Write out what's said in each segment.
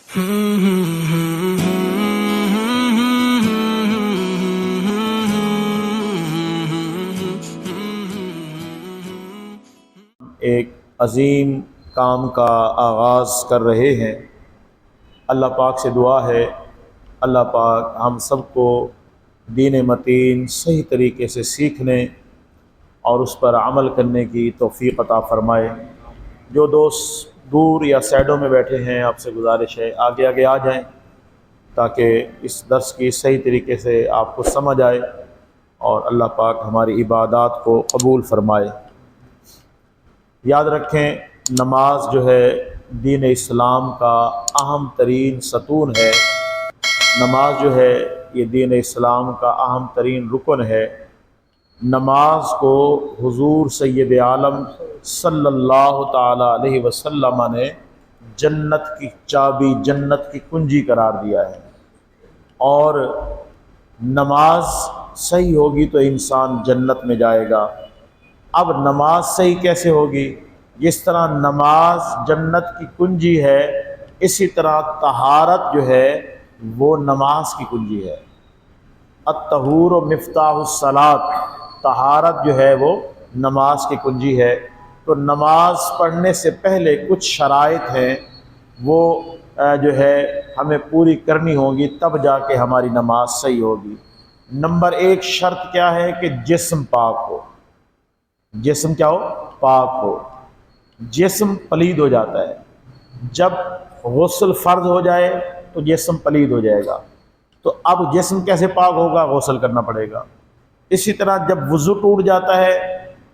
ایک عظیم کام کا آغاز کر رہے ہیں۔ اللہ پاک سے دعا ہے اللہ پاک ہم سب کو دین متین صحیح طریقے سے سیکھنے اور اس پر عمل کرنے کی توفیق عطا فرمائے۔ جو دوست دور یا سائڈوں میں بیٹھے ہیں آپ سے گزارش ہے آگے آگے آ جائیں تاکہ اس درس کی صحیح طریقے سے آپ کو سمجھ آئے اور اللہ پاک ہماری عبادات کو قبول فرمائے۔ یاد رکھیں نماز جو ہے دین اسلام کا اہم ترین ستون ہے۔ نماز جو ہے یہ دین اسلام کا اہم ترین رکن ہے۔ نماز کو حضور سید عالم صلی اللہ تعالی علیہ وسلم نے جنت کی چابی، جنت کی کنجی قرار دیا ہے، اور نماز صحیح ہوگی تو انسان جنت میں جائے گا۔ اب نماز صحیح کیسے ہوگی؟ جس طرح نماز جنت کی کنجی ہے، اسی طرح طہارت جو ہے وہ نماز کی کنجی ہے۔ الطہور و مفتاح الصلاۃ، طہارت جو ہے وہ نماز کی کنجی ہے۔ تو نماز پڑھنے سے پہلے کچھ شرائط ہیں، وہ جو ہے ہمیں پوری کرنی ہوگی، تب جا کے ہماری نماز صحیح ہوگی۔ نمبر ایک شرط کیا ہے کہ جسم پاک ہو۔ جسم کیا ہو؟ پاک ہو۔ جسم پلید ہو جاتا ہے، جب غسل فرض ہو جائے تو جسم پلید ہو جائے گا۔ تو اب جسم کیسے پاک ہوگا؟ غسل کرنا پڑے گا۔ اسی طرح جب وضو ٹوٹ جاتا ہے،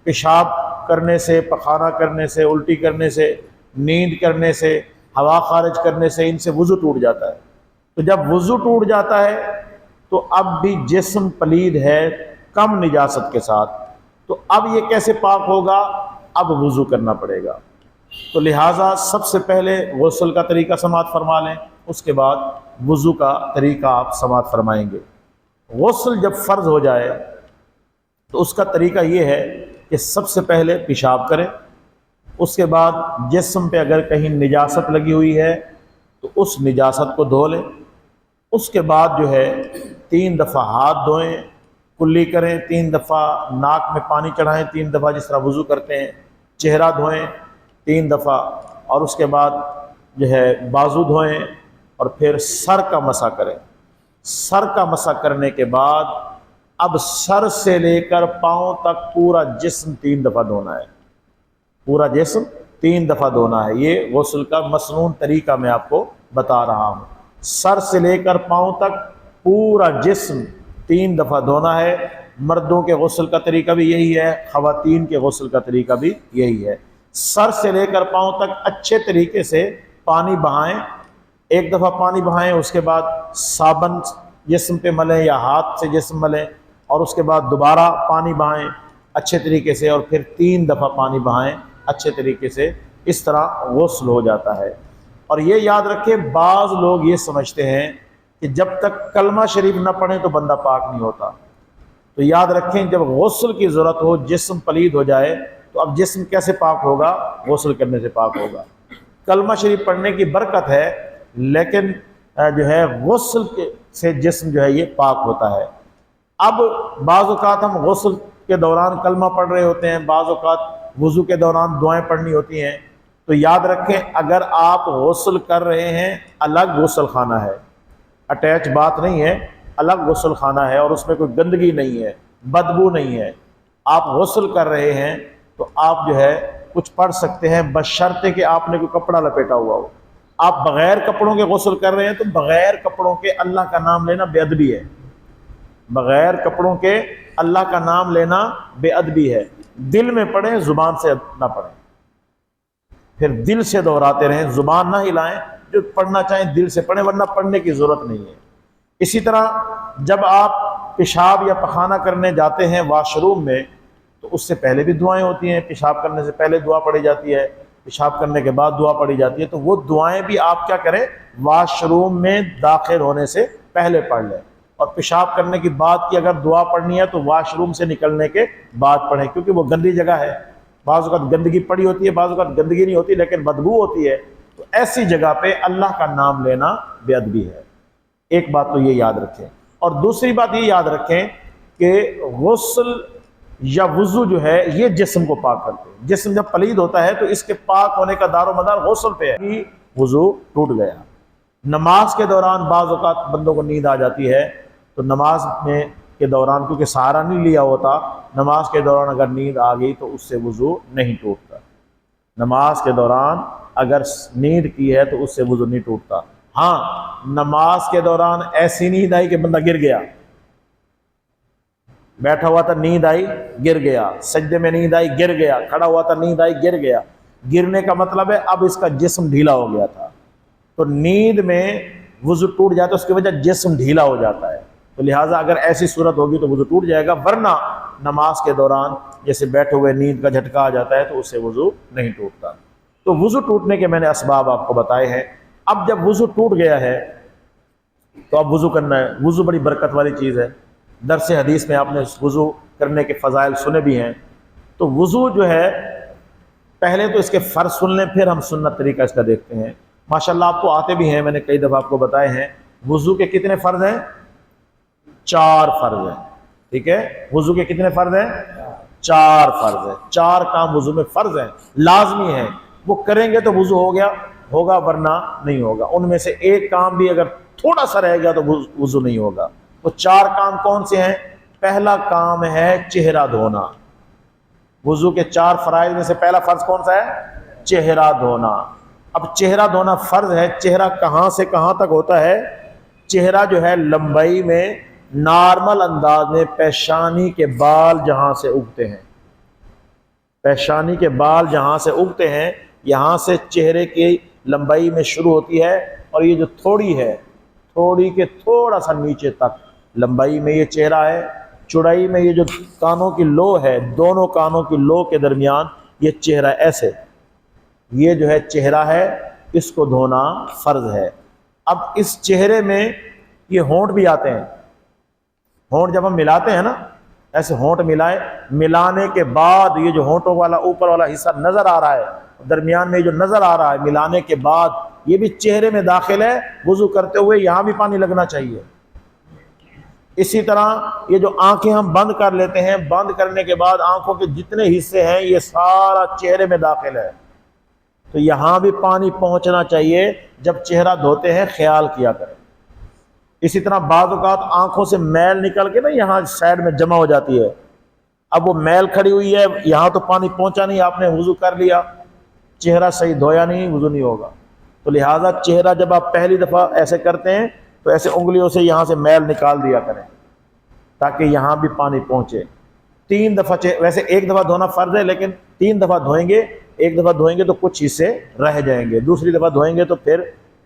پیشاب کرنے سے، پخانہ کرنے سے، الٹی کرنے سے، نیند کرنے سے، ہوا خارج کرنے سے، ان سے وضو ٹوٹ جاتا ہے۔ تو جب وضو ٹوٹ جاتا ہے تو اب بھی جسم پلید ہے کم نجاست کے ساتھ، تو اب یہ کیسے پاک ہوگا؟ اب وضو کرنا پڑے گا۔ تو لہٰذا سب سے پہلے غسل کا طریقہ سماعت فرما لیں، اس کے بعد وضو کا طریقہ آپ سماعت فرمائیں گے۔ غسل جب فرض ہو جائے تو اس کا طریقہ یہ ہے کہ سب سے پہلے پیشاب کریں، اس کے بعد جسم پہ اگر کہیں نجاست لگی ہوئی ہے تو اس نجاست کو دھو لیں۔ اس کے بعد جو ہے 3 دفعہ ہاتھ دھوئیں، کلی کریں، 3 دفعہ ناک میں پانی چڑھائیں، 3 دفعہ جس طرح وضو کرتے ہیں، چہرہ دھوئیں 3 دفعہ، اور اس کے بعد جو ہے بازو دھوئیں، اور پھر سر کا مسح کریں۔ سر کا مسح کرنے کے بعد اب سر سے لے کر پاؤں تک پورا جسم 3 دفعہ دھونا ہے۔ پورا جسم 3 دفعہ دھونا ہے۔ یہ غسل کا مسنون طریقہ میں آپ کو بتا رہا ہوں۔ سر سے لے کر پاؤں تک پورا جسم 3 دفعہ دھونا ہے۔ مردوں کے غسل کا طریقہ بھی یہی ہے، خواتین کے غسل کا طریقہ بھی یہی ہے۔ سر سے لے کر پاؤں تک اچھے طریقے سے پانی بہائیں، 1 دفعہ پانی بہائیں، اس کے بعد صابن جسم پہ ملیں یا ہاتھ سے جسم ملیں، اور اس کے بعد دوبارہ پانی بہائیں اچھے طریقے سے، اور پھر 3 دفعہ پانی بہائیں اچھے طریقے سے۔ اس طرح غسل ہو جاتا ہے۔ اور یہ یاد رکھیں، بعض لوگ یہ سمجھتے ہیں کہ جب تک کلمہ شریف نہ پڑھیں تو بندہ پاک نہیں ہوتا۔ تو یاد رکھیں جب غسل کی ضرورت ہو، جسم پلید ہو جائے، تو اب جسم کیسے پاک ہوگا؟ غسل کرنے سے پاک ہوگا۔ کلمہ شریف پڑھنے کی برکت ہے، لیکن جو ہے غسل سے جسم جو ہے یہ پاک ہوتا ہے۔ اب بعض اوقات ہم غسل کے دوران کلمہ پڑھ رہے ہوتے ہیں، بعض اوقات وضو کے دوران دعائیں پڑھنی ہوتی ہیں، تو یاد رکھیں اگر آپ غسل کر رہے ہیں، الگ غسل خانہ ہے، اٹیچ بات نہیں ہے، الگ غسل خانہ ہے، اور اس میں کوئی گندگی نہیں ہے، بدبو نہیں ہے۔ آپ غسل کر رہے ہیں تو آپ جو ہے کچھ پڑھ سکتے ہیں، بشرطے کہ آپ نے کوئی کپڑا لپیٹا ہوا ہو۔ آپ بغیر کپڑوں کے غسل کر رہے ہیں تو بغیر کپڑوں کے اللہ کا نام لینا بے ادبی ہے۔ بغیر کپڑوں کے اللہ کا نام لینا بے ادبی ہے۔ دل میں پڑھیں، زبان سے نہ پڑھیں، پھر دل سے دہراتے رہیں، زبان نہ ہلائیں، جو پڑھنا چاہیں دل سے پڑھیں، ورنہ پڑھنے کی ضرورت نہیں ہے۔ اسی طرح جب آپ پیشاب یا پخانہ کرنے جاتے ہیں واش روم میں، تو اس سے پہلے بھی دعائیں ہوتی ہیں۔ پیشاب کرنے سے پہلے دعا پڑھی جاتی ہے، پیشاب کرنے کے بعد دعا پڑھی جاتی ہے، تو وہ دعائیں بھی آپ کیا کریں؟ واش روم میں داخل ہونے سے پہلے پڑھ لیں۔ اور پیشاب کرنے کی بعد کی اگر دعا پڑھنی ہے تو واش روم سے نکلنے کے بعد پڑھیں، کیونکہ وہ گندی جگہ ہے۔ بعض اوقات گندگی پڑی ہوتی ہے، بعض اوقات گندگی نہیں ہوتی لیکن بدبو ہوتی ہے، تو ایسی جگہ پہ اللہ کا نام لینا بے ادبی ہے۔ ایک بات تو یہ یاد رکھیں، اور دوسری بات یہ یاد رکھیں کہ غسل یا وضو جو ہے یہ جسم کو پاک کرتے ہیں۔ جسم جب پلید ہوتا ہے تو اس کے پاک ہونے کا دار و مدار غسل پہ ہے کہ وضو ٹوٹ گیا۔ نماز کے دوران بعض اوقات بندوں کو نیند آ جاتی ہے، تو نماز میں کے دوران کیونکہ سہارا نہیں لیا ہوتا، نماز کے دوران اگر نیند آ گئی تو اس سے وضو نہیں ٹوٹتا۔ نماز کے دوران اگر نیند کی ہے تو اس سے وضو نہیں ٹوٹتا۔ ہاں، نماز کے دوران ایسی نیند آئی کہ بندہ گر گیا، بیٹھا ہوا تھا نیند آئی گر گیا، سجدے میں نیند آئی گر گیا، کھڑا ہوا تھا نیند آئی گر گیا۔ گرنے کا مطلب ہے اب اس کا جسم ڈھیلا ہو گیا تھا، تو نیند میں وضو ٹوٹ جاتا ہے، اس کی وجہ جسم ڈھیلا ہو جاتا ہے، تو لہٰذا اگر ایسی صورت ہوگی تو وضو ٹوٹ جائے گا، ورنہ نماز کے دوران جیسے بیٹھے ہوئے نیند کا جھٹکا آ جاتا ہے تو اس سے وضو نہیں ٹوٹتا۔ تو وضو ٹوٹنے کے میں نے اسباب آپ کو بتائے ہیں۔ اب جب وضو ٹوٹ گیا ہے تو اب وضو کرنا ہے۔ وضو بڑی برکت والی چیز ہے، درس حدیث میں آپ نے وضو کرنے کے فضائل سنے بھی ہیں۔ تو وضو جو ہے پہلے تو اس کے فرض سن لیں، پھر ہم سنت طریقہ اس کا دیکھتے ہیں۔ ماشاءاللہ آپ کو آتے بھی ہیں، میں نے کئی دفعہ آپ کو بتائے ہیں۔ وضو کے کتنے فرض ہیں؟ 4 فرض ہیں، ٹھیک ہے؟ وضو کے کتنے فرض ہیں؟ 4 فرض ہیں۔ 4 کام وضو میں فرض ہیں، لازمی ہیں، وہ کریں گے تو وضو ہو گیا ہوگا، ورنہ نہیں ہوگا۔ ان میں سے ایک کام بھی اگر تھوڑا سا رہ گیا تو وضو نہیں ہوگا۔ وہ 4 کام کون سے ہیں؟ پہلا کام ہے چہرہ دھونا۔ وضو کے 4 فرائض میں سے پہلا فرض کون سا ہے؟ چہرہ دھونا۔ اب چہرہ دھونا فرض ہے۔ چہرہ کہاں سے کہاں تک ہوتا ہے؟ چہرہ جو ہے لمبائی میں نارمل انداز میں پیشانی کے بال جہاں سے اگتے ہیں، پیشانی کے بال جہاں سے اگتے ہیں، یہاں سے چہرے کی لمبائی میں شروع ہوتی ہے، اور یہ جو تھوڑی ہے، تھوڑی کے تھوڑا سا نیچے تک لمبائی میں یہ چہرہ ہے۔ چوڑائی میں یہ جو کانوں کی لو ہے، دونوں کانوں کی لو کے درمیان یہ چہرہ ایسے، یہ جو ہے چہرہ ہے، اس کو دھونا فرض ہے۔ اب اس چہرے میں یہ ہونٹ بھی آتے ہیں۔ ہونٹ جب ہم ملاتے ہیں نا، ایسے ہونٹ ملائے، ملانے کے بعد یہ جو ہونٹوں والا اوپر والا حصہ نظر آ رہا ہے، درمیان میں جو نظر آ رہا ہے، ملانے کے بعد یہ بھی چہرے میں داخل ہے۔ وضو کرتے ہوئے یہاں بھی پانی لگنا چاہیے۔ اسی طرح یہ جو آنکھیں ہم بند کر لیتے ہیں، بند کرنے کے بعد آنکھوں کے جتنے حصے ہیں یہ سارا چہرے میں داخل ہے، تو یہاں بھی پانی پہنچنا چاہیے۔ جب چہرہ دھوتے ہیں خیال کیا کریں۔ اسی طرح بعض اوقات آنکھوں سے میل نکل کے نا یہاں سائڈ میں جمع ہو جاتی ہے، اب وہ میل کھڑی ہوئی ہے، یہاں تو پانی پہنچا نہیں، آپ نے وضو کر لیا، چہرہ صحیح دھویا نہیں، وضو نہیں ہوگا۔ تو لہٰذا چہرہ جب آپ پہلی دفعہ ایسے کرتے ہیں تو ایسے انگلیوں سے یہاں سے میل نکال دیا کریں تاکہ یہاں بھی پانی پہنچے۔ 3 دفعہ ویسے 1 دفعہ دھونا فرض ہے، لیکن 3 دفعہ دھوئیں گے۔ 1 دفعہ دھوئیں گے تو کچھ حصے رہ جائیں گے، دوسری دفعہ دھوئیں گے تو پھر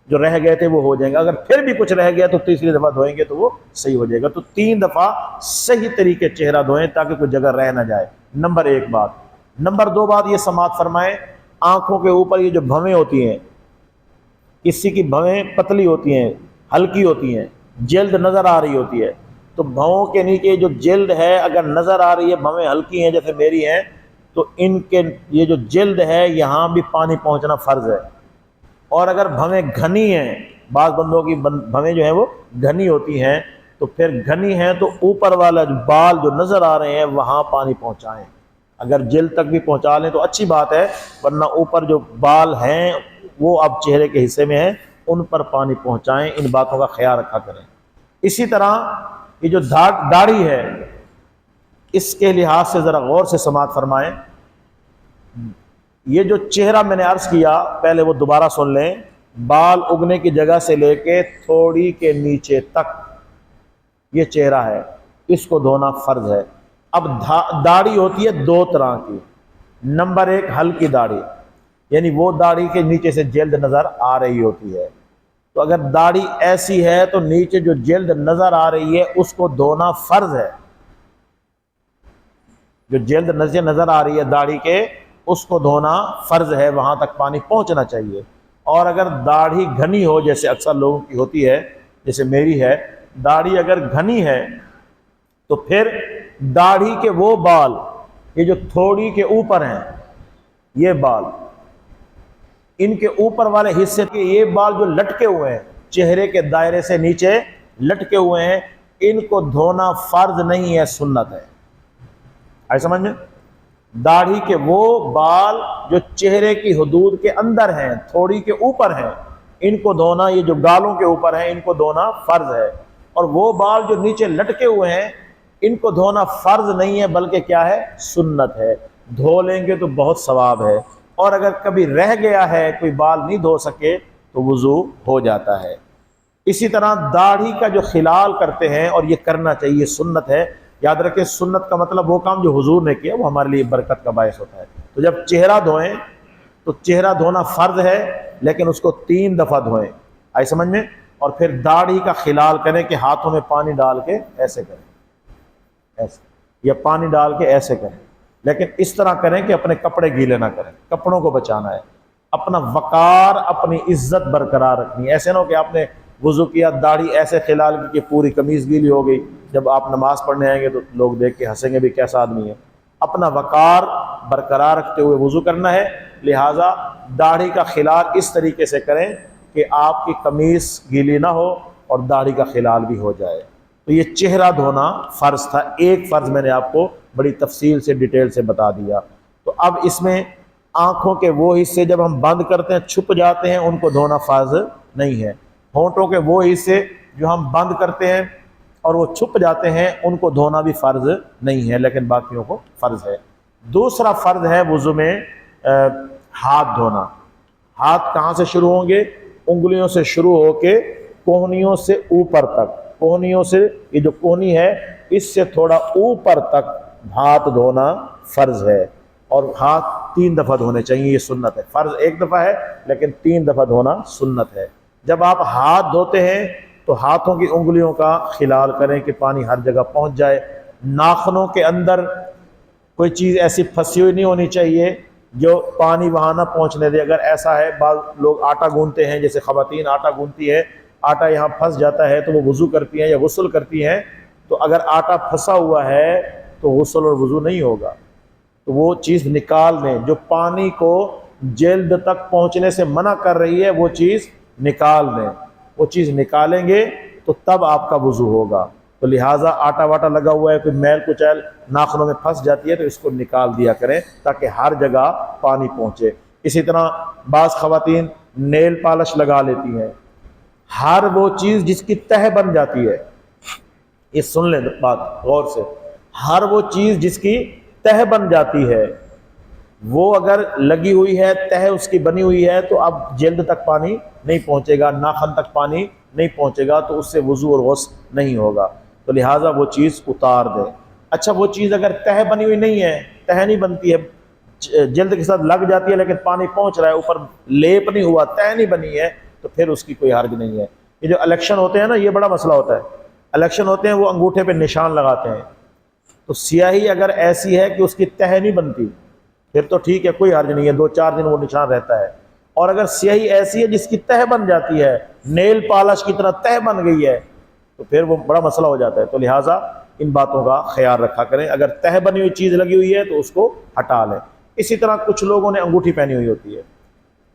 جو رہ گئے تھے وہ ہو جائیں گے، اگر پھر بھی کچھ رہ گیا تو تیسری دفعہ دھوئیں گے تو وہ صحیح ہو جائے گا۔ تو 3 دفعہ صحیح طریقے چہرہ دھوئیں تاکہ کوئی جگہ رہ نہ جائے۔ نمبر 1 بات۔ نمبر 2 بات یہ سماعت فرمائیں، آنکھوں کے اوپر یہ جو بھویں ہوتی ہیں، کسی کی بھویں پتلی ہوتی ہیں، ہلکی ہوتی ہیں، جلد نظر آ رہی ہوتی ہے، تو بھووں کے نیچے جو جلد ہے اگر نظر آ رہی ہے، بھویں ہلکی ہیں جیسے میری ہیں، تو ان کے یہ جو جلد ہے یہاں بھی پانی پہنچنا فرض ہے۔ اور اگر بھویں گھنی ہیں، بعض بندوں کی بھویں جو ہیں وہ گھنی ہوتی ہیں، تو پھر گھنی ہیں تو اوپر والا جو بال جو نظر آ رہے ہیں وہاں پانی پہنچائیں۔ اگر جلد تک بھی پہنچا لیں تو اچھی بات ہے، ورنہ اوپر جو بال ہیں وہ اب چہرے کے حصے میں ہیں، ان پر پانی پہنچائیں۔ ان باتوں کا خیال رکھا کریں۔ اسی طرح یہ جو داڑھی ہے، اس کے لحاظ سے ذرا غور سے سماعت فرمائیں۔ یہ جو چہرہ میں نے عرض کیا، پہلے وہ دوبارہ سن لیں، بال اگنے کی جگہ سے لے کے تھوڑی کے نیچے تک یہ چہرہ ہے، اس کو دھونا فرض ہے۔ اب داڑھی ہوتی ہے 2 طرح کی۔ نمبر 1 ہلکی داڑھی، یعنی وہ داڑھی کے نیچے سے جلد نظر آ رہی ہوتی ہے، تو اگر داڑھی ایسی ہے تو نیچے جو جلد نظر آ رہی ہے اس کو دھونا فرض ہے۔ جو جلد نظر آ رہی ہے داڑھی کے، اس کو دھونا فرض ہے، وہاں تک پانی پہنچنا چاہیے۔ اور اگر داڑھی گھنی ہو، جیسے اکثر لوگوں کی ہوتی ہے، جیسے میری ہے، داڑھی اگر گھنی ہے تو پھر داڑھی کے وہ بال، یہ جو تھوڑی کے اوپر ہیں، یہ بال ان کے اوپر والے حصے کے یہ بال جو لٹکے ہوئے ہیں چہرے کے دائرے سے نیچے لٹکے ہوئے ہیں، ان کو دھونا فرض نہیں ہے، سنت ہے۔ آئے سمجھ میں؟ داڑھی کے وہ بال جو چہرے کی حدود کے اندر ہیں، تھوڑی کے اوپر ہیں، ان کو دھونا، یہ جو گالوں کے اوپر ہیں ان کو دھونا فرض ہے، اور وہ بال جو نیچے لٹکے ہوئے ہیں ان کو دھونا فرض نہیں ہے بلکہ کیا ہے؟ سنت ہے۔ دھو لیں گے تو بہت ثواب ہے، اور اگر کبھی رہ گیا ہے کوئی بال نہیں دھو سکے تو وضو ہو جاتا ہے۔ اسی طرح داڑھی کا جو خلال کرتے ہیں، اور یہ کرنا چاہیے، سنت ہے۔ یاد رکھیں سنت کا مطلب وہ کام جو حضور نے کیا وہ ہمارے لیے برکت کا باعث ہوتا ہے۔ تو جب چہرہ دھوئیں تو چہرہ دھونا فرض ہے لیکن اس کو 3 دفعہ دھوئیں، آئی سمجھ میں؟ اور پھر داڑھی کا خلال کریں کہ ہاتھوں میں پانی ڈال کے ایسے کریں، ایسے، یا پانی ڈال کے ایسے کریں، لیکن اس طرح کریں کہ اپنے کپڑے گیلے نہ کریں، کپڑوں کو بچانا ہے، اپنا وقار، اپنی عزت برقرار رکھنی ہے۔ ایسے نہ ہو کہ آپ نے وضو کیا، داڑھی ایسے خلال کی کہ پوری قمیض گیلی ہو گئی، جب آپ نماز پڑھنے آئیں گے تو لوگ دیکھ کے ہنسیں گے بھی کیسا آدمی ہے۔ اپنا وقار برقرار رکھتے ہوئے وضو کرنا ہے، لہٰذا داڑھی کا خلال اس طریقے سے کریں کہ آپ کی قمیض گیلی نہ ہو اور داڑھی کا خلال بھی ہو جائے۔ تو یہ چہرہ دھونا فرض تھا، ایک فرض میں نے آپ کو بڑی تفصیل سے ڈیٹیل سے بتا دیا۔ تو اب اس میں آنکھوں کے وہ حصے جب ہم بند کرتے ہیں چھپ جاتے ہیں ان کو دھونا فرض نہیں ہے، ہونٹوں کے وہ حصے جو ہم بند کرتے ہیں اور وہ چھپ جاتے ہیں ان کو دھونا بھی فرض نہیں ہے، لیکن باقیوں کو فرض ہے۔ دوسرا فرض ہے وضو میں ہاتھ دھونا۔ ہاتھ کہاں سے شروع ہوں گے؟ انگلیوں سے شروع ہو کے کوہنیوں سے اوپر تک، کوہنیوں سے، یہ جو کوہنی ہے اس سے تھوڑا اوپر تک ہاتھ دھونا فرض ہے، اور ہاتھ 3 دفعہ دھونے چاہیے، یہ سنت ہے۔ فرض 1 دفعہ ہے لیکن 3 دفعہ دھونا سنت ہے۔ جب آپ ہاتھ دھوتے ہیں تو ہاتھوں کی انگلیوں کا خلال کریں کہ پانی ہر جگہ پہنچ جائے۔ ناخنوں کے اندر کوئی چیز ایسی پھنسی ہوئی نہیں ہونی چاہیے جو پانی وہاں نہ پہنچنے دے۔ اگر ایسا ہے، بعض لوگ آٹا گوندتے ہیں، جیسے خواتین آٹا گوندتی ہے، آٹا یہاں پھنس جاتا ہے تو وہ وضو کرتی ہیں یا غسل کرتی ہیں، تو اگر آٹا پھنسا ہوا ہے تو غسل اور وضو نہیں ہوگا، تو وہ چیز نکال دیں۔ جو پانی کو جلد تک پہنچنے سے منع کر رہی ہے وہ چیز نکال دیں، وہ چیز نکالیں گے تو تب آپ کا وضو ہوگا۔ تو لہٰذا آٹا واٹا لگا ہوا ہے، کوئی میل کچیل ناخنوں میں پھنس جاتی ہے تو اس کو نکال دیا کریں تاکہ ہر جگہ پانی پہنچے۔ اسی طرح بعض خواتین نیل پالش لگا لیتی ہیں۔ ہر وہ چیز جس کی تہ بن جاتی ہے، یہ سن لیں بات غور سے، ہر وہ چیز جس کی تہ بن جاتی ہے، وہ اگر لگی ہوئی ہے، تہ اس کی بنی ہوئی ہے، تو اب جلد تک پانی نہیں پہنچے گا، ناخن تک پانی نہیں پہنچے گا، تو اس سے وضو اور غسل نہیں ہوگا، تو لہٰذا وہ چیز اتار دیں۔ اچھا، وہ چیز اگر تہ بنی ہوئی نہیں ہے، تہ نہیں بنتی ہے، جلد کے ساتھ لگ جاتی ہے لیکن پانی پہنچ رہا ہے، اوپر لیپ نہیں ہوا، تہ نہیں بنی ہے، تو پھر اس کی کوئی حرج نہیں ہے۔ یہ جو الیکشن ہوتے ہیں نا، یہ بڑا مسئلہ ہوتا ہے۔ الیکشن ہوتے ہیں، وہ انگوٹھے پہ نشان لگاتے ہیں، تو سیاہی اگر ایسی ہے کہ اس کی تہ نہیں بنتی پھر تو ٹھیک ہے، کوئی حرج نہیں ہے، 2-4 دن وہ نشان رہتا ہے۔ اور اگر سیاہی ایسی ہے جس کی تہ بن جاتی ہے، نیل پالش کی طرح تہ بن گئی ہے، تو پھر وہ بڑا مسئلہ ہو جاتا ہے۔ تو لہٰذا ان باتوں کا خیال رکھا کریں، اگر تہ بنی ہوئی چیز لگی ہوئی ہے تو اس کو ہٹا لیں۔ اسی طرح کچھ لوگوں نے انگوٹھی پہنی ہوئی ہوتی ہے،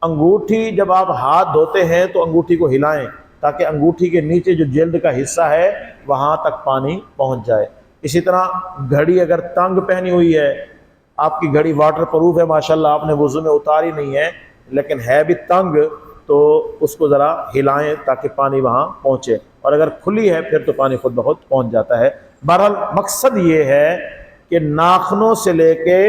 انگوٹھی جب آپ ہاتھ دھوتے ہیں تو انگوٹھی کو ہلائیں تاکہ انگوٹھی کے نیچے جو جلد کا حصہ ہے وہاں تک پانی پہنچ جائے۔ اسی طرح گھڑی اگر تنگ پہنی ہوئی ہے، آپ کی گھڑی واٹر پروف ہے ماشاءاللہ، آپ نے وضو میں اتاری نہیں ہے لیکن ہے بھی تنگ، تو اس کو ذرا ہلائیں تاکہ پانی وہاں پہنچے، اور اگر کھلی ہے پھر تو پانی خود بخود پہنچ جاتا ہے۔ بہرحال مقصد یہ ہے کہ ناخنوں سے لے کے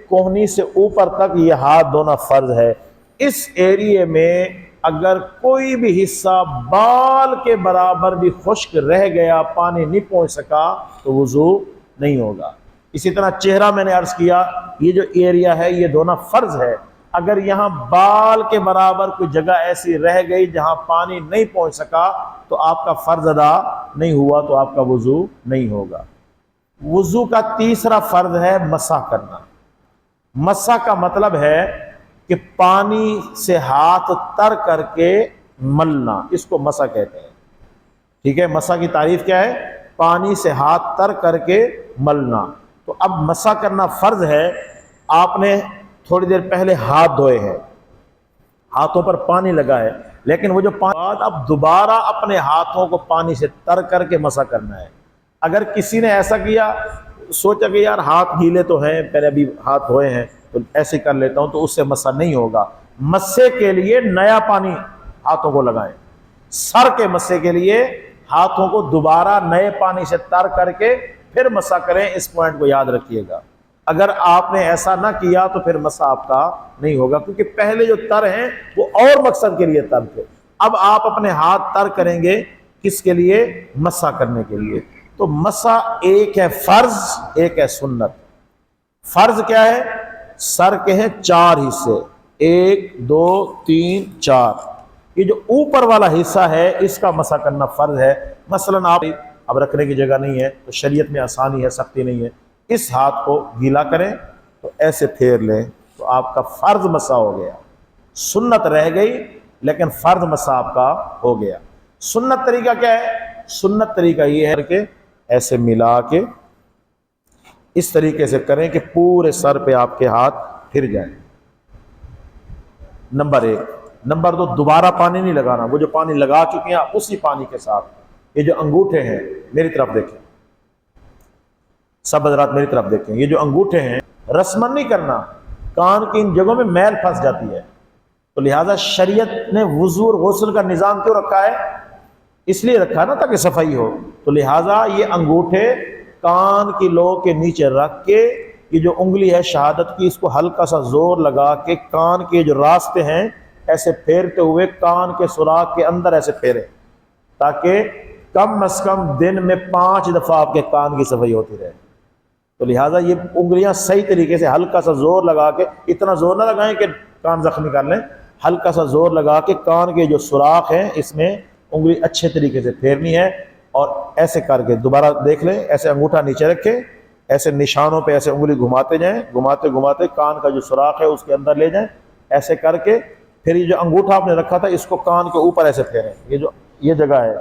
کوہنی سے اوپر تک یہ ہاتھ دھونا فرض ہے۔ اس ایریے میں اگر کوئی بھی حصہ بال کے برابر بھی خشک رہ گیا، پانی نہیں پہنچ سکا، تو وضو نہیں ہوگا۔ اسی طرح چہرہ میں نے عرض کیا، یہ جو ایریا ہے یہ دھونا فرض ہے۔ اگر یہاں بال کے برابر کوئی جگہ ایسی رہ گئی جہاں پانی نہیں پہنچ سکا تو آپ کا فرض ادا نہیں ہوا، تو آپ کا وضو نہیں ہوگا۔ وضو کا تیسرا فرض ہے مسح کرنا۔ مسح کا مطلب ہے کہ پانی سے ہاتھ تر کر کے ملنا، اس کو مسح کہتے ہیں۔ ٹھیک ہے، مسح کی تعریف کیا ہے؟ پانی سے ہاتھ تر کر کے ملنا۔ تو اب مسح کرنا فرض ہے۔ آپ نے تھوڑی دیر پہلے ہاتھ دھوئے ہیں، ہاتھوں پر پانی لگا ہے، لیکن وہ جو پانی اب دوبارہ اپنے ہاتھوں کو پانی سے تر کر کے مسح کرنا ہے۔ اگر کسی نے ایسا کیا، سوچا کہ یار ہاتھ گیلے تو ہیں، پہلے ابھی ہاتھ دھوئے ہیں تو ایسے کر لیتا ہوں، تو اس سے مسح نہیں ہوگا۔ مسے کے لیے نیا پانی ہاتھوں کو لگائیں، سر کے مسے کے لیے ہاتھوں کو دوبارہ نئے پانی سے تر کر کے پھر مسح کریں، اس پوائنٹ کو یاد رکھیے گا۔ اگر آپ نے ایسا نہ کیا تو پھر مسح آپ کا نہیں ہوگا، کیونکہ پہلے جو تر ہیں وہ اور مقصد کے لیے تر تھے، اب آپ اپنے ہاتھ تر کریں گے کس کے لیے؟ مسح کرنے کے لیے۔ تو مسح ایک ہے فرض، ایک ہے سنت۔ فرض کیا ہے؟ سر کے ہیں 4 حصے، 1 2 3 4، یہ جو اوپر والا حصہ ہے اس کا مسح کرنا فرض ہے۔ مثلا آپ اب رکھنے کی جگہ نہیں ہے تو شریعت میں آسانی ہے، سختی نہیں ہے، اس ہاتھ کو گیلا کریں تو ایسے پھیر لیں تو آپ کا فرض مسح ہو گیا۔ سنت رہ گئی لیکن فرض مسح آپ کا ہو گیا۔ سنت طریقہ کیا ہے؟ سنت طریقہ یہ ہے کہ ایسے ملا کے اس طریقے سے کریں کہ پورے سر پہ آپ کے ہاتھ پھر جائیں، نمبر 1۔ نمبر 2، دوبارہ پانی نہیں لگانا، وہ جو پانی لگا چکے ہیں اسی پانی کے ساتھ۔ یہ جو انگوٹھے ہیں، میری طرف دیکھیں، سب حضرات میری طرف دیکھیں، یہ جو انگوٹھے ہیں رسمن نہیں کرنا، کان کی ان جگہوں میں میل پھنس جاتی ہے، تو لہٰذا شریعت نے وضو اور غسل کا نظام کیوں رکھا ہے؟ اس لیے رکھا ہے نا تاکہ صفائی ہو۔ تو لہٰذا یہ انگوٹھے کان کی لو کے نیچے رکھ کے، یہ جو انگلی ہے شہادت کی، اس کو ہلکا سا زور لگا کے کان کے جو راستے ہیں ایسے پھیرتے ہوئے کان کے سوراخ کے اندر ایسے پھیریں، تاکہ کم از کم دن میں 5 دفعہ آپ کے کان کی صفائی ہوتی رہے۔ تو لہٰذا یہ انگلیاں صحیح طریقے سے ہلکا سا زور لگا کے، اتنا زور نہ لگائیں کہ کان زخمی کر لیں، ہلکا سا زور لگا کے کان کے جو سوراخ ہیں اس میں انگلی اچھے طریقے سے پھیرنی ہے، اور ایسے کر کے دوبارہ دیکھ لیں، ایسے انگوٹھا نیچے رکھیں، ایسے نشانوں پہ ایسے انگلی گھماتے جائیں، گھماتے گھماتے کان کا جو سوراخ ہے اس کے اندر لے جائیں، ایسے کر کے پھر یہ جو انگوٹھا آپ نے رکھا تھا اس کو کان کے اوپر ایسے پھیریں، یہ جگہ ہے،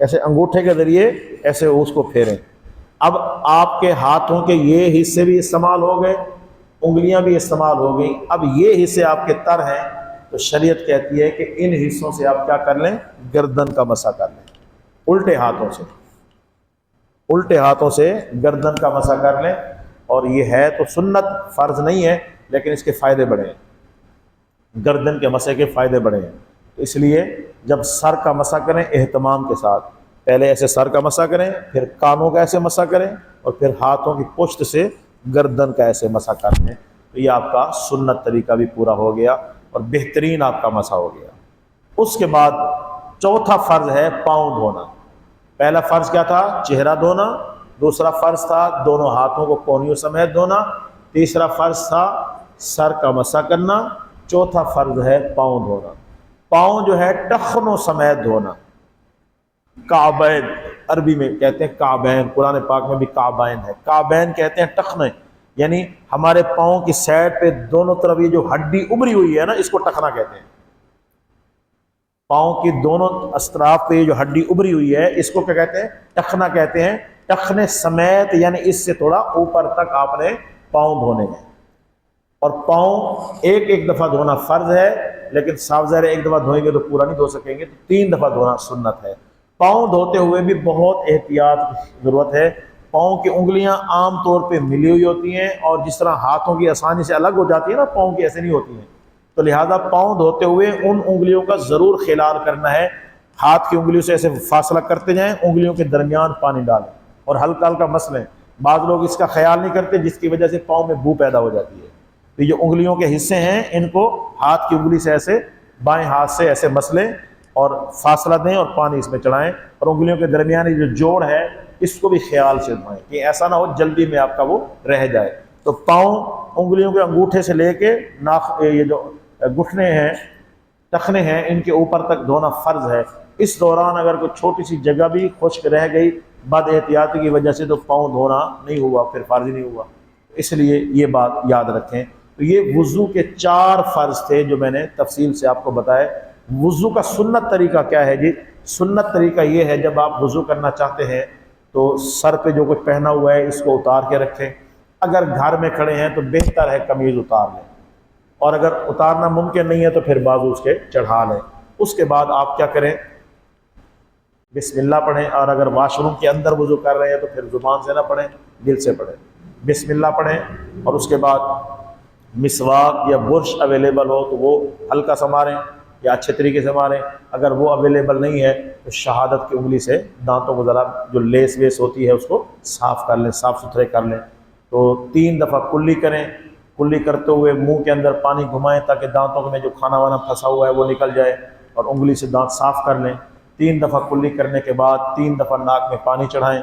ایسے انگوٹھے کے ذریعے ایسے اس کو پھیریں۔ اب آپ کے ہاتھوں کے یہ حصے بھی استعمال ہو گئے، انگلیاں بھی استعمال ہو گئیں، اب یہ حصے آپ کے تر ہیں، تو شریعت کہتی ہے کہ ان حصوں سے آپ کیا کر لیں؟ گردن کا مسح کر لیں، الٹے ہاتھوں سے، الٹے ہاتھوں سے گردن کا مسح کر لیں۔ اور یہ ہے تو سنت، فرض نہیں ہے، لیکن اس کے فائدے بڑے ہیں، گردن کے مسح کے فائدے بڑے ہیں۔ تو اس لیے جب سر کا مسح کریں اہتمام کے ساتھ، پہلے ایسے سر کا مسح کریں، پھر کانوں کا ایسے مسح کریں، اور پھر ہاتھوں کی پشت سے گردن کا ایسے مسح کر لیں، تو یہ آپ کا سنت طریقہ بھی پورا ہو گیا اور بہترین آپ کا مسح ہو گیا۔ اس کے بعد چوتھا فرض ہے پاؤں دھونا۔ پہلا فرض کیا تھا؟ چہرہ دھونا، دوسرا فرض تھا دونوں ہاتھوں کو کونیوں سمیت دھونا، تیسرا فرض تھا سر کا مسح کرنا، چوتھا فرض ہے پاؤں دھونا۔ پاؤں جو ہے ٹخنوں سمیت دھونا، کعبین عربی میں کہتے ہیں کعبین، قرآن پاک میں بھی کعبین ہے، کعبین کہتے ہیں ٹخنے، یعنی ہمارے پاؤں کی سائڈ پہ دونوں طرف یہ جو ہڈی ابری ہوئی ہے نا اس کو ٹخنا کہتے ہیں، پاؤں کی دونوں اطراف پہ یہ جو ہڈی ابری ہوئی ہے اس کو کیا کہتے ہیں؟ ٹخنا کہتے ہیں۔ ٹخنے سمیت یعنی اس سے تھوڑا اوپر تک آپ نے پاؤں دھونے ہیں، اور پاؤں ایک ایک دفعہ دھونا فرض ہے، لیکن صاف ظاہر ایک دفعہ دھوئیں گے تو پورا نہیں دھو سکیں گے، تو 3 دفعہ دھونا سنت ہے۔ پاؤں دھوتے ہوئے بھی بہت احتیاط کی ضرورت ہے۔ پاؤں کی انگلیاں عام طور پہ ملی ہوئی ہوتی ہیں، اور جس طرح ہاتھوں کی آسانی سے الگ ہو جاتی ہے نا، پاؤں کی ایسے نہیں ہوتی ہیں، تو لہٰذا پاؤں دھوتے ہوئے ان انگلیوں کا ضرور خلال کرنا ہے، ہاتھ کی انگلیوں سے ایسے فاصلہ کرتے جائیں، انگلیوں کے درمیان پانی ڈالیں اور ہلکا ہلکا مس لیں۔ بعض لوگ اس کا خیال نہیں کرتے جس کی وجہ سے پاؤں میں بو پیدا ہو جاتی ہے، تو یہ جو انگلیوں کے حصے ہیں ان کو ہاتھ کی انگلی سے ایسے بائیں ہاتھ سے ایسے مس لیں اور فاصلہ دیں اور پانی اس میں چڑھائیں، اور انگلیوں کے درمیانی جو جوڑ ہے اس کو بھی خیال سے دھوئیں کہ ایسا نہ ہو جلدی میں آپ کا وہ رہ جائے۔ تو پاؤں انگلیوں کے انگوٹھے سے لے کے یہ جو گھٹنے ہیں، ٹخنے ہیں، ان کے اوپر تک دھونا فرض ہے۔ اس دوران اگر کوئی چھوٹی سی جگہ بھی خشک رہ گئی بد احتیاطی کی وجہ سے تو پاؤں دھونا نہیں ہوا، پھر فرض نہیں ہوا، اس لیے یہ بات یاد رکھیں۔ تو یہ وضو کے 4 فرض تھے جو میں نے تفصیل سے آپ کو بتائے۔ وضو کا سنت طریقہ کیا ہے جی؟ سنت طریقہ یہ ہے جب آپ وضو کرنا چاہتے ہیں تو سر پہ جو کچھ پہنا ہوا ہے اس کو اتار کے رکھیں، اگر گھر میں کھڑے ہیں تو بہتر ہے قمیض اتار لیں، اور اگر اتارنا ممکن نہیں ہے تو پھر بازو اس کے چڑھا لیں۔ اس کے بعد آپ کیا کریں، بسم اللہ پڑھیں، اور اگر واش روم کے اندر وضو کر رہے ہیں تو پھر زبان سے نہ پڑھیں، دل سے پڑھیں۔ بسم اللہ پڑھیں، اور اس کے بعد مسواک یا برش اویلیبل ہو تو وہ ہلکا سا ماریں یا اچھے طریقے سے ماریں۔ اگر وہ اویلیبل نہیں ہے تو شہادت کی انگلی سے دانتوں کو ذرا جو لیس ویس ہوتی ہے اس کو صاف کر لیں، صاف ستھرے کر لیں۔ تو 3 دفعہ کلی کریں، کلی کرتے ہوئے منہ کے اندر پانی گھمائیں تاکہ دانتوں میں جو کھانا وانا پھنسا ہوا ہے وہ نکل جائے، اور انگلی سے دانت صاف کر لیں۔ 3 دفعہ کلی کرنے کے بعد 3 دفعہ ناک میں پانی چڑھائیں،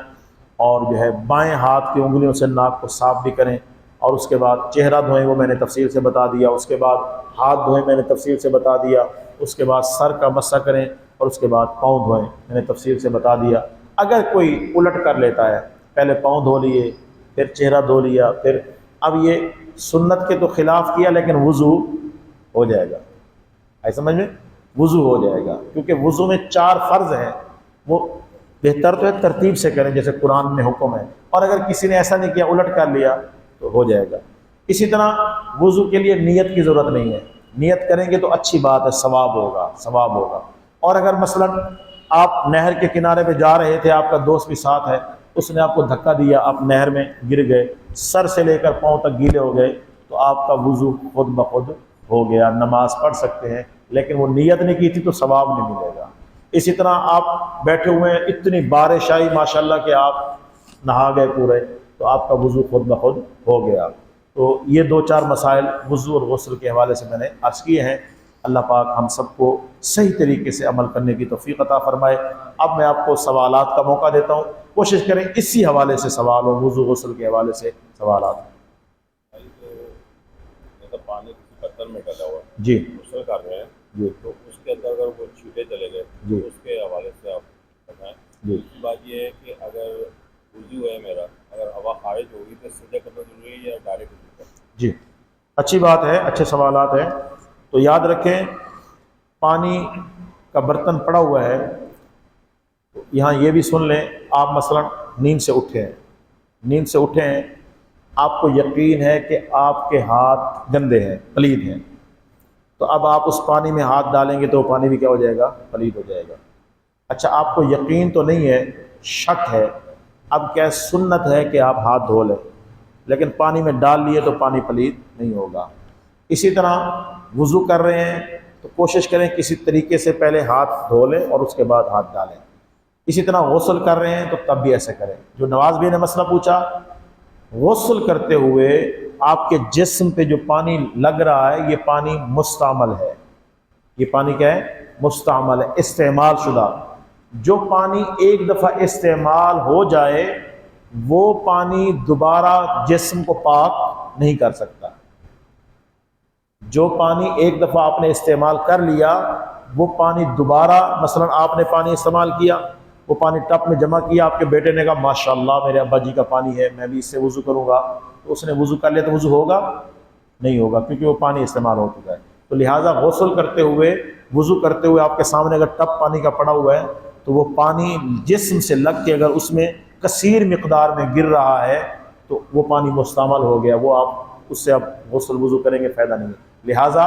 اور جو ہے بائیں ہاتھ کی انگلیوں سے ناک کو صاف بھی کریں، اور اس کے بعد چہرہ دھوئیں، وہ میں نے تفصیل سے بتا دیا۔ اس کے بعد ہاتھ دھوئیں، میں نے تفصیل سے بتا دیا۔ اس کے بعد سر کا مسح کریں، اور اس کے بعد پاؤں دھوئیں، میں نے تفصیل سے بتا دیا۔ اگر کوئی الٹ کر لیتا ہے، پہلے پاؤں دھو لیے پھر چہرہ دھو لیا، پھر اب یہ سنت کے تو خلاف کیا لیکن وضو ہو جائے گا، ایسا سمجھ میں وضو ہو جائے گا، کیونکہ وضو میں 4 فرض ہیں، وہ بہتر تو ہے ترتیب سے کریں جیسے قرآن میں حکم ہے، اور اگر کسی نے ایسا نہیں کیا الٹ کر لیا تو ہو جائے گا۔ اسی طرح وضو کے لیے نیت کی ضرورت نہیں ہے، نیت کریں گے تو اچھی بات ہے، ثواب ہوگا، ثواب ہوگا۔ اور اگر مثلا آپ نہر کے کنارے پہ جا رہے تھے، آپ کا دوست بھی ساتھ ہے، اس نے آپ کو دھکا دیا، آپ نہر میں گر گئے، سر سے لے کر پاؤں تک گیلے ہو گئے، تو آپ کا وضو خود بخود ہو گیا، نماز پڑھ سکتے ہیں، لیکن وہ نیت نہیں کی تھی تو ثواب نہیں ملے گا۔ اسی طرح آپ بیٹھے ہوئے ہیں، اتنی بارش آئی ماشاءاللہ کہ آپ نہا گئے پورے، تو آپ کا وضو خود بخود ہو گیا۔ تو یہ 2-4 مسائل وضو اور غسل کے حوالے سے میں نے عرض کیے ہیں۔ اللہ پاک ہم سب کو صحیح طریقے سے عمل کرنے کی توفیق عطا فرمائے۔ اب میں آپ کو سوالات کا موقع دیتا ہوں، کوشش کریں اسی حوالے سے سوال ہو، وضو غسل کے حوالے سے سوالات۔ پانی کسی برتن میں ڈلا ہوا جی غسل کر رہے ہیں جی تو اس کے اندر اگر وہ چھینٹے چلے گئے جی تو اس کے حوالے سے آپ بتائیں۔ جی دوسری بات یہ ہے کہ اگر وضو ہے میرا، اگر ہوا خارج ہوگی تو سجدہ کرنا ضروری ہے یا ڈائریکٹ وضو کرنا؟ جی اچھی بات ہے، اچھے سوالات ہیں۔ تو یاد رکھیں پانی کا برتن پڑا ہوا ہے، تو یہاں یہ بھی سن لیں، آپ مثلا نیند سے اٹھے ہیں، نیند سے اٹھے ہیں، آپ کو یقین ہے کہ آپ کے ہاتھ گندے ہیں، پلید ہیں، تو اب آپ اس پانی میں ہاتھ ڈالیں گے تو وہ پانی بھی کیا ہو جائے گا، پلید ہو جائے گا۔ اچھا آپ کو یقین تو نہیں ہے، شک ہے، اب کیا سنت ہے کہ آپ ہاتھ دھو لیں، لیکن پانی میں ڈال لیے تو پانی پلید نہیں ہوگا۔ اسی طرح وضو کر رہے ہیں تو کوشش کریں کسی طریقے سے پہلے ہاتھ دھو لیں اور اس کے بعد ہاتھ ڈالیں۔ اسی طرح غسل کر رہے ہیں تو تب بھی ایسے کریں۔ جو نواز بھی نے مسئلہ پوچھا، غسل کرتے ہوئے آپ کے جسم پہ جو پانی لگ رہا ہے یہ پانی مستعمل ہے، یہ پانی کیا ہے، مستعمل ہے، استعمال شدہ۔ جو پانی ایک دفعہ استعمال ہو جائے وہ پانی دوبارہ جسم کو پاک نہیں کر سکتا۔ جو پانی ایک دفعہ آپ نے استعمال کر لیا وہ پانی دوبارہ، مثلا آپ نے پانی استعمال کیا، وہ پانی ٹپ میں جمع کیا، آپ کے بیٹے نے کہا ماشاءاللہ میرے ابا جی کا پانی ہے، میں بھی اس سے وضو کروں گا، تو اس نے وضو کر لیا تو وضو ہوگا نہیں ہوگا، کیونکہ وہ پانی استعمال ہو چکا ہے۔ تو لہٰذا غسل کرتے ہوئے، وضو کرتے ہوئے آپ کے سامنے اگر ٹپ پانی کا پڑا ہوا ہے تو وہ پانی جسم سے لگ کے اگر اس میں کثیر مقدار میں گر رہا ہے تو وہ پانی مستعمل ہو گیا، وہ آپ اس سے اب غسل وضو کریں گے فائدہ نہیں ہے، لہٰذا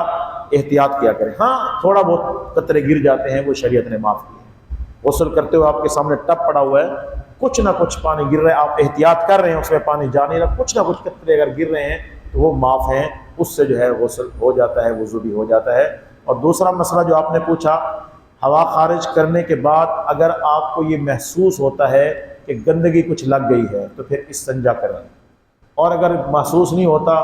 احتیاط کیا کریں۔ ہاں تھوڑا بہت قطرے گر جاتے ہیں، وہ شریعت نے معاف کیے۔ غسل کرتے ہوئے آپ کے سامنے ٹپ پڑا ہوا ہے، کچھ نہ کچھ پانی گر رہا ہے، آپ احتیاط کر رہے ہیں، اس میں پانی جا نہیں رہا، کچھ نہ کچھ قطرے اگر گر رہے ہیں تو وہ معاف ہیں، اس سے جو ہے غسل ہو جاتا ہے، وضو بھی ہو جاتا ہے۔ اور دوسرا مسئلہ جو آپ نے پوچھا، ہوا خارج کرنے کے بعد اگر آپ کو یہ محسوس ہوتا ہے کہ گندگی کچھ لگ گئی ہے تو پھر استنجا کریں، اور اگر محسوس نہیں ہوتا،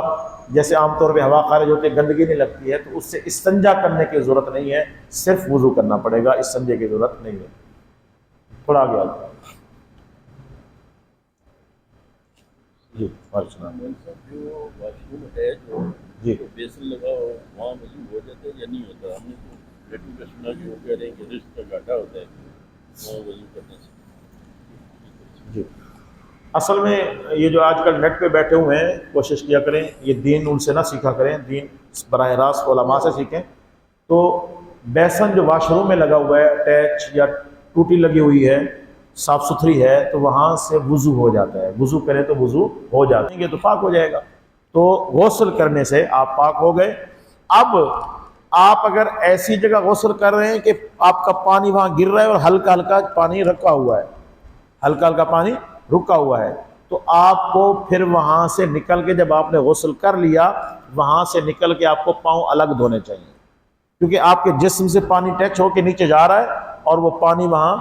جیسے عام طور پہ ہوا خارج ہوتی ہے گندگی نہیں لگتی ہے، تو اس سے استنجا کرنے کی ضرورت نہیں ہے، صرف وضو کرنا پڑے گا، استنجے کی ضرورت نہیں ہے۔ تھوڑا آگے آگے جی جو واش روم ہے جی جو بیسن لگا ہو وہاں وضو ہو جاتا ہے یا نہیں ہوتا؟ ہم نے تو لیٹن کا سنا کہ وہ کہہ رہے ہیں کہ رزق کا گھاٹا ہوتا ہے وہاں وضو کرنے سے۔ جی اصل میں یہ جو آج کل نیٹ پہ بیٹھے ہوئے ہیں، کوشش کیا کریں یہ دین ان سے نہ سیکھا کریں، دین براہ راست علماء سے سیکھیں۔ تو بیسن جو واش روم میں لگا ہوا ہے، اٹیچ یا ٹوٹی لگی ہوئی ہے، صاف ستھری ہے، تو وہاں سے وضو ہو جاتا ہے، وضو کریں تو وضو ہو جاتا ہے، یہ تو پاک ہو جائے گا۔ تو غسل کرنے سے آپ پاک ہو گئے، اب آپ اگر ایسی جگہ غسل کر رہے ہیں کہ آپ کا پانی وہاں گر رہا ہے اور ہلکا ہلکا پانی رکا ہوا ہے، ہلکا ہلکا پانی رکا ہوا ہے، تو آپ کو پھر وہاں سے نکل کے، جب آپ نے غسل کر لیا وہاں سے نکل کے آپ کو پاؤں الگ دھونے چاہیے، کیونکہ آپ کے جسم سے پانی ٹچ ہو کے نیچے جا رہا ہے اور وہ پانی وہاں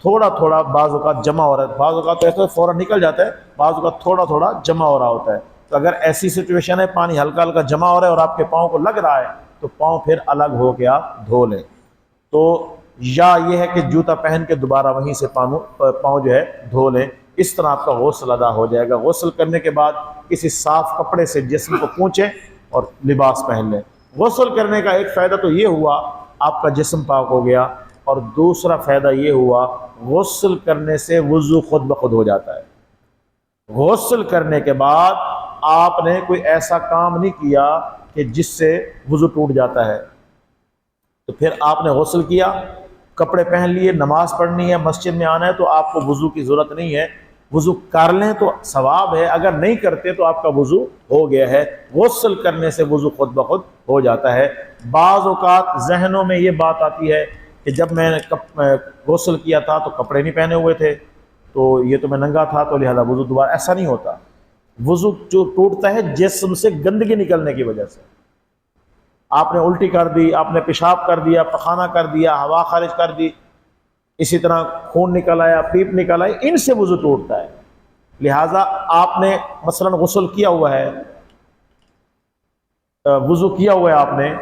تھوڑا تھوڑا بعض اوقات جمع ہو رہا ہے، بعض اوقات تو ایسا فوراً نکل جاتا ہے، بعض اوقات تھوڑا تھوڑا جمع ہو رہا ہوتا ہے۔ تو اگر ایسی سچویشن ہے پانی ہلکا ہلکا جمع ہو رہا ہے اور آپ کے پاؤں کو لگ رہا ہے تو پاؤں پھر الگ ہو کے آپ دھو لیں۔ تو یا یہ ہے کہ جوتا پہن کے دوبارہ وہیں سے پاؤں جو ہے دھو لیں، اس طرح آپ کا غسل ادا ہو جائے گا۔ غسل کرنے کے بعد کسی صاف کپڑے سے جسم کو پونچھیں اور لباس پہن لیں۔ غسل کرنے کا ایک فائدہ تو یہ ہوا آپ کا جسم پاک ہو گیا، اور دوسرا فائدہ یہ ہوا غسل کرنے سے وضو خود بخود ہو جاتا ہے۔ غسل کرنے کے بعد آپ نے کوئی ایسا کام نہیں کیا کہ جس سے وضو ٹوٹ جاتا ہے، تو پھر آپ نے غسل کیا، کپڑے پہن لیے، نماز پڑھنی ہے، مسجد میں آنا ہے، تو آپ کو وضو کی ضرورت نہیں ہے۔ وضو کر لیں تو ثواب ہے، اگر نہیں کرتے تو آپ کا وضو ہو گیا ہے۔ غسل کرنے سے وضو خود بخود ہو جاتا ہے۔ بعض اوقات ذہنوں میں یہ بات آتی ہے کہ جب میں نے غسل کیا تھا تو کپڑے نہیں پہنے ہوئے تھے، تو یہ تو میں ننگا تھا تو لہذا وضو دوبارہ، ایسا نہیں ہوتا۔ وضو جو ٹوٹتا ہے جسم سے گندگی نکلنے کی وجہ سے، آپ نے الٹی کر دی، آپ نے پیشاب کر دیا، پخانہ کر دیا، ہوا خارج کر دی، اسی طرح خون نکل آیا، پیپ نکل آئی، ان سے وضو ٹوٹتا ہے۔ لہٰذا آپ نے مثلا غسل کیا ہوا ہے، وضو کیا ہوا ہے، آپ نے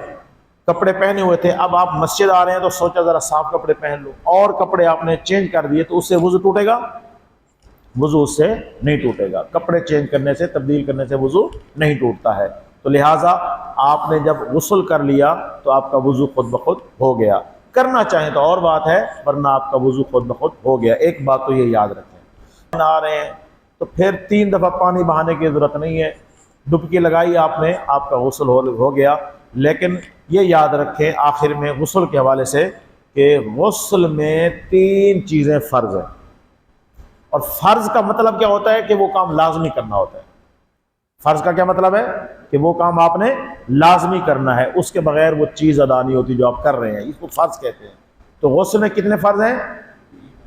کپڑے پہنے ہوئے تھے، اب آپ مسجد آ رہے ہیں تو سوچا ذرا صاف کپڑے پہن لو، اور کپڑے آپ نے چینج کر دیے، تو اس سے وضو ٹوٹے گا؟ وضو اس سے نہیں ٹوٹے گا۔ کپڑے چینج کرنے سے، تبدیل کرنے سے وضو نہیں ٹوٹتا ہے۔ تو لہٰذا آپ نے جب غسل کر لیا تو آپ کا وضو خود بخود ہو گیا۔ کرنا چاہیں تو اور بات ہے، ورنہ آپ کا وضو خود بخود ہو گیا۔ ایک بات تو یہ یاد رکھیں، آ رہے ہیں تو پھر 3 دفعہ پانی بہانے کی ضرورت نہیں ہے، ڈبکی لگائی آپ نے، آپ کا غسل ہو گیا۔ لیکن یہ یاد رکھیں آخر میں غسل کے حوالے سے کہ غسل میں 3 چیزیں فرض ہیں، اور فرض کا مطلب کیا ہوتا ہے کہ وہ کام لازمی کرنا ہوتا ہے۔ فرض کا کیا مطلب ہے کہ وہ کام آپ نے لازمی کرنا ہے، اس کے بغیر وہ چیز ادا نہیں ہوتی جو آپ کر رہے ہیں، اس کو فرض کہتے ہیں۔ تو غسل میں کتنے فرض ہیں؟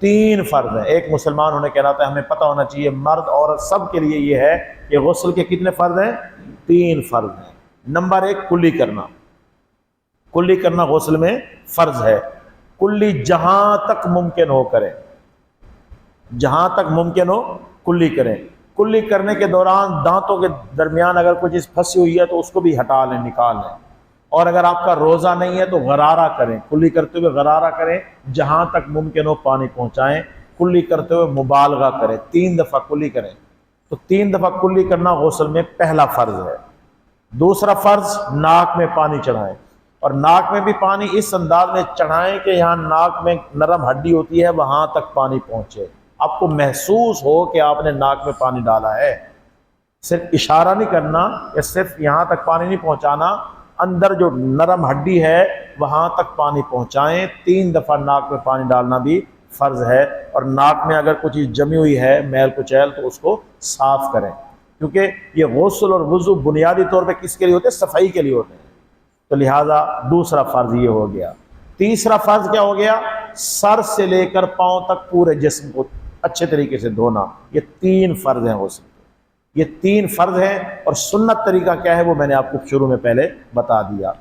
3 فرض ہیں۔ ایک مسلمان ہونے کے ناطے ہمیں پتہ ہونا چاہیے، مرد عورت سب کے لیے یہ ہے کہ غسل کے کتنے فرض ہیں؟ 3 فرض ہیں۔ نمبر 1 کلی کرنا، کلی کرنا غسل میں فرض ہے۔ کلی جہاں تک ممکن ہو کریں، جہاں تک ممکن ہو کلی کریں۔ کلی کرنے کے دوران دانتوں کے درمیان اگر کوئی چیز پھنسی ہوئی ہے تو اس کو بھی ہٹا لیں، نکال لیں، اور اگر آپ کا روزہ نہیں ہے تو غرارہ کریں، کلی کرتے ہوئے غرارہ کریں، جہاں تک ممکن ہو پانی پہنچائیں، کلی کرتے ہوئے مبالغہ کریں، 3 دفعہ کلی کریں۔ تو 3 دفعہ کلی کرنا غسل میں پہلا فرض ہے۔ دوسرا فرض ناک میں پانی چڑھائیں، اور ناک میں بھی پانی اس انداز میں چڑھائیں کہ یہاں ناک میں نرم ہڈی ہوتی ہے وہاں تک پانی پہنچے، آپ کو محسوس ہو کہ آپ نے ناک میں پانی ڈالا ہے۔ صرف اشارہ نہیں کرنا یا صرف یہاں تک پانی نہیں پہنچانا، اندر جو نرم ہڈی ہے وہاں تک پانی پہنچائیں۔ 3 دفعہ ناک میں پانی ڈالنا بھی فرض ہے، اور ناک میں اگر کچھ چیز جمی ہوئی ہے میل کچیل تو اس کو صاف کریں، کیونکہ یہ غسل اور وضو بنیادی طور پہ کس کے لیے ہوتے ہیں؟ صفائی کے لیے ہوتے ہیں۔ تو لہٰذا دوسرا فرض یہ ہو گیا۔ تیسرا فرض کیا ہو گیا؟ سر سے لے کر پاؤں تک پورے جسم کو اچھے طریقے سے دھونا۔ یہ 3 فرض ہیں غسل کے، یہ 3 فرض ہیں، اور سنت طریقہ کیا ہے وہ میں نے آپ کو شروع میں پہلے بتا دیا۔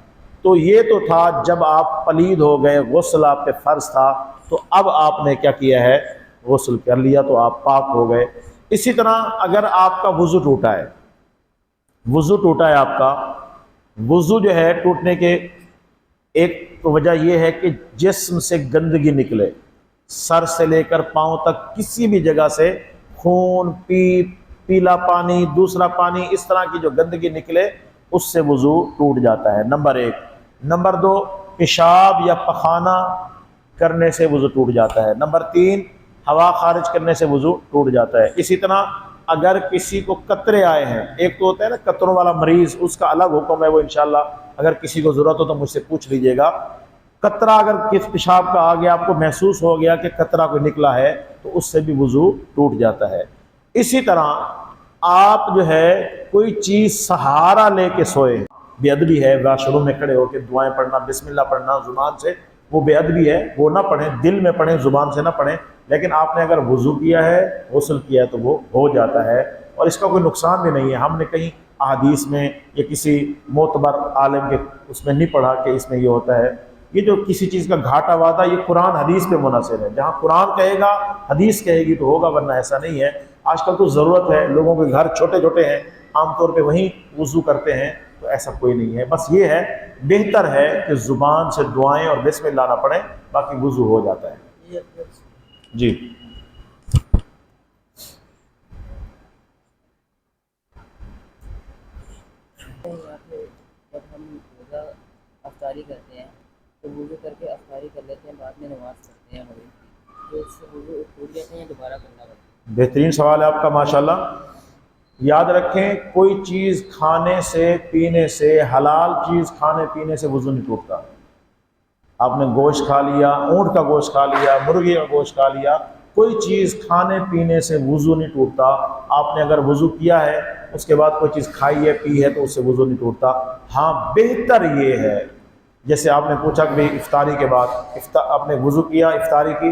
تو یہ تو تھا جب آپ پلید ہو گئے، غسل آپ پہ فرض تھا، تو اب آپ نے کیا کیا ہے؟ غسل کر لیا تو آپ پاک ہو گئے۔ اسی طرح اگر آپ کا وضو ٹوٹا ہے، وضو ٹوٹا ہے آپ کا، وضو جو ہے ٹوٹنے کے ایک وجہ یہ ہے کہ جسم سے گندگی نکلے، سر سے لے کر پاؤں تک کسی بھی جگہ سے خون، پیپ، پیلا پانی، دوسرا پانی، اس طرح کی جو گندگی نکلے اس سے وضو ٹوٹ جاتا ہے، نمبر 1۔ نمبر 2 پیشاب یا پخانہ کرنے سے وضو ٹوٹ جاتا ہے، نمبر 3 ہوا خارج کرنے سے وضو ٹوٹ جاتا ہے۔ اسی طرح اگر کسی کو قطرے آئے ہیں، ایک تو ہوتا ہے نا قطروں والا مریض، اس کا الگ حکم ہے، وہ انشاءاللہ اگر کسی کو ضرورت ہو تو مجھ سے پوچھ لیجئے گا۔ قطرہ اگر کس پیشاب کا آ گیا، آپ کو محسوس ہو گیا کہ قطرہ کوئی نکلا ہے، تو اس سے بھی وضو ٹوٹ جاتا ہے۔ اسی طرح آپ جو ہے کوئی چیز سہارا لے کے سوئے، بے ادبی ہے واش روم میں کھڑے ہو کے دعائیں پڑھنا، بسم اللہ پڑھنا زبان سے، وہ بے ادبی ہے، وہ نہ پڑھیں، دل میں پڑھیں، زبان سے نہ پڑھیں۔ لیکن آپ نے اگر وضو کیا ہے، غسل کیا ہے تو وہ ہو جاتا ہے، اور اس کا کوئی نقصان بھی نہیں ہے۔ ہم نے کہیں احادیث میں یا کسی معتبر عالم کے اس میں نہیں پڑھا کہ اس میں یہ ہوتا ہے۔ یہ جو کسی چیز کا گھاٹا وعدہ، یہ قرآن حدیث پہ منحصر ہے، جہاں قرآن کہے گا حدیث کہے گی تو ہوگا، ورنہ ایسا نہیں ہے۔ آج کل تو ضرورت ہے، لوگوں کے گھر چھوٹے چھوٹے ہیں، عام طور پہ وہیں وضو کرتے ہیں، تو ایسا کوئی نہیں ہے۔ بس یہ ہے، بہتر ہے کہ زبان سے دعائیں اور بسم اللہ نہ پڑھیں، باقی وضو ہو جاتا ہے۔ جی جب ہم روزہ افطاری کرتے ہیں تو وضو کر کے افطاری کر لیتے ہیں، بعد میں نماز پڑھتے ہیں مغرب کی، تو اس سے وضو ٹوٹ جاتے ہیں یا دوبارہ کرنا پڑتا ہے؟ بہترین سوال ہے آپ کا، ماشاءاللہ۔ یاد رکھیں، کوئی چیز کھانے سے پینے سے، حلال چیز کھانے پینے سے وضو نہیں ٹوٹتا۔ آپ نے گوشت کھا لیا، اونٹ کا گوشت کھا لیا، مرغی کا گوشت کھا لیا، کوئی چیز کھانے پینے سے وضو نہیں ٹوٹتا۔ آپ نے اگر وضو کیا ہے، اس کے بعد کوئی چیز کھائی ہے پی ہے تو اس سے وضو نہیں ٹوٹتا۔ ہاں بہتر یہ ہے، جیسے آپ نے پوچھا کہ افطاری کے بعد آپ نے وضو کیا، افطاری کی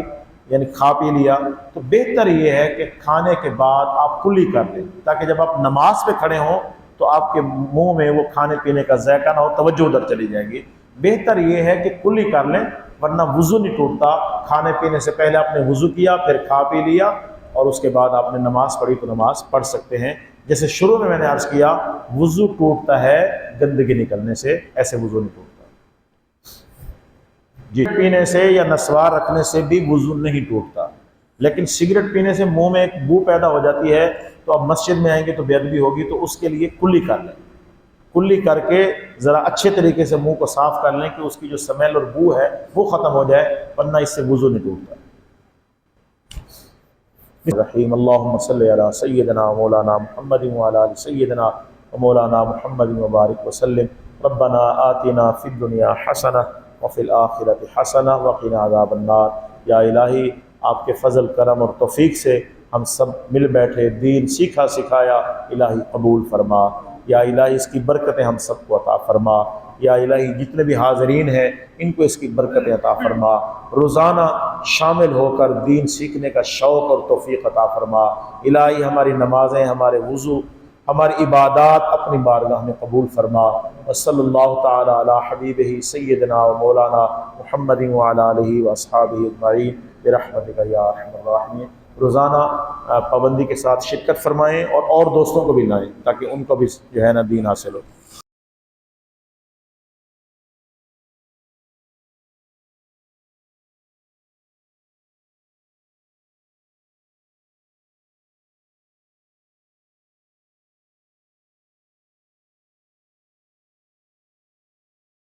یعنی کھا پی لیا، تو بہتر یہ ہے کہ کھانے کے بعد آپ کلی کر لیں، تاکہ جب آپ نماز پہ کھڑے ہوں تو آپ کے منہ میں وہ کھانے پینے کا ذائقہ نہ ہو، توجہ ادھر چلی جائے گی۔ بہتر یہ ہے کہ کلی کر لیں، ورنہ وضو نہیں ٹوٹتا۔ کھانے پینے سے پہلے آپ نے وضو کیا، پھر کھا پی لیا، اور اس کے بعد آپ نے نماز پڑھی تو نماز پڑھ سکتے ہیں۔ جیسے شروع میں نے عرض کیا، وضو ٹوٹتا ہے گندگی نکلنے سے، ایسے وضو نہیں ٹوٹتا۔ جی پینے سے یا نسوار رکھنے سے بھی وضو نہیں ٹوٹتا، لیکن سگریٹ پینے سے منہ میں ایک بو پیدا ہو جاتی ہے، تو اب مسجد میں آئیں گے تو بے ادبی ہوگی، تو اس کے لیے کلی کر لیں، کلی کر کے ذرا اچھے طریقے سے منہ کو صاف کر لیں کہ اس کی جو سمیل اور بو ہے وہ ختم ہو جائے، ورنہ اس سے وضو نہیں ٹوٹتا۔ رحیم اللہم صلی علی سیدنا مولانا محمد وعلی آل سیدنا مولانا محمد وبارک وسلم۔ ربنا آتنا فی الدنیا حسنہ وفی الآخرۃ حسنہ وقنا عذاب النار۔ یا الہی، آپ کے فضل کرم اور توفیق سے ہم سب مل بیٹھے، دین سیکھا سکھایا، الہی قبول فرما۔ یا الہی اس کی برکتیں ہم سب کو عطا فرما۔ یا الہی جتنے بھی حاضرین ہیں ان کو اس کی برکتیں عطا فرما۔ روزانہ شامل ہو کر دین سیکھنے کا شوق اور توفیق عطا فرما۔ الہی ہماری نمازیں، ہمارے وضو، ہماری عبادات اپنی بارگاہ میں قبول فرما۔ وصلی اللہ تعالی علی حبیبہ سیدنا و مولانا محمد وعلی آلہ واصحابہ اجمعین برحمتک یا ارحم الراحمین۔ روزانہ پابندی کے ساتھ شرکت فرمائیں، اور دوستوں کو بھی لائیں تاکہ ان کو بھی جو ہے نا دین حاصل ہو۔